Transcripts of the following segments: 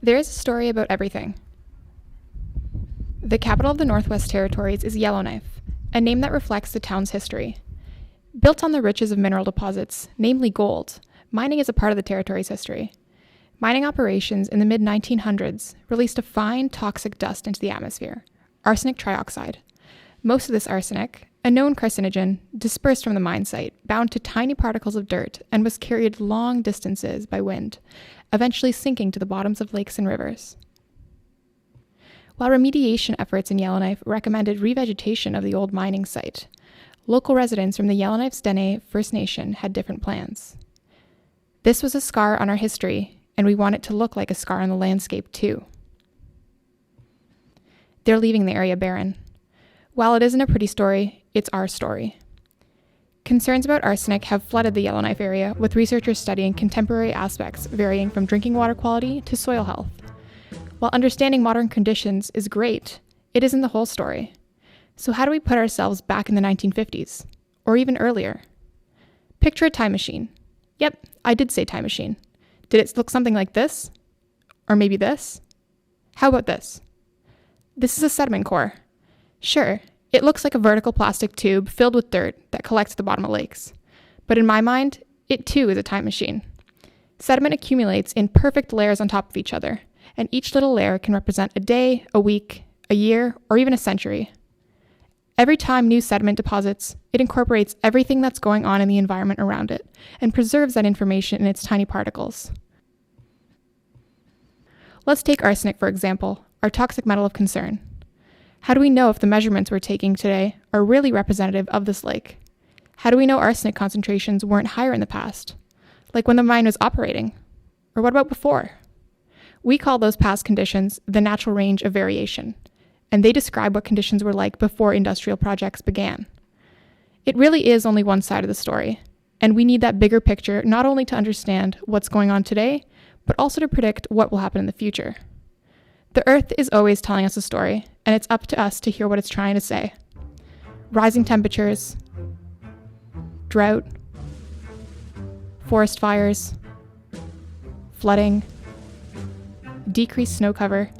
There is a story about everything. The capital of the Northwest Territories is Yellowknife, a name that reflects the town's history. Built on the riches of mineral deposits, namely gold, mining is a part of the territory's history. Mining operations in the mid-1900s released a fine, toxic dust into the atmosphere, arsenic trioxide. Most of this arsenic, a known carcinogen, dispersed from the mine site, bound to tiny particles of dirt, and was carried long distances by wind, eventually sinking to the bottoms of lakes and rivers. While remediation efforts in Yellowknife recommended revegetation of the old mining site, local residents from the Yellowknife's Dene First Nation had different plans. This was a scar on our history, and we want it to look like a scar on the landscape too. They're leaving the area barren. While it isn't a pretty story, it's our story. Concerns about arsenic have flooded the Yellowknife area, with researchers studying contemporary aspects varying from drinking water quality to soil health. While understanding modern conditions is great, it isn't the whole story. So how do we put ourselves back in the 1950s? Or even earlier? Picture a time machine. Yep, I did say time machine. Did it look something like this? Or maybe this? How about this? This is a sediment core. Sure, it looks like a vertical plastic tube filled with dirt that collects at the bottom of lakes. But in my mind, it too is a time machine. Sediment accumulates in perfect layers on top of each other, and each little layer can represent a day, a week, a year, or even a century. Every time new sediment deposits, it incorporates everything that's going on in the environment around it and preserves that information in its tiny particles. Let's take arsenic, for example, our toxic metal of concern. How do we know if the measurements we're taking today are really representative of this lake? How do we know arsenic concentrations weren't higher in the past, like when the mine was operating? Or what about before? We call those past conditions the natural range of variation, and they describe what conditions were like before industrial projects began. It really is only one side of the story, and we need that bigger picture not only to understand what's going on today, but also to predict what will happen in the future. The Earth is always telling us a story, and it's up to us to hear what it's trying to say. Rising temperatures, drought, forest fires, flooding, decreased snow cover,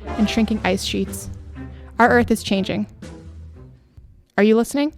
and shrinking ice sheets. Our Earth is changing. Are you listening?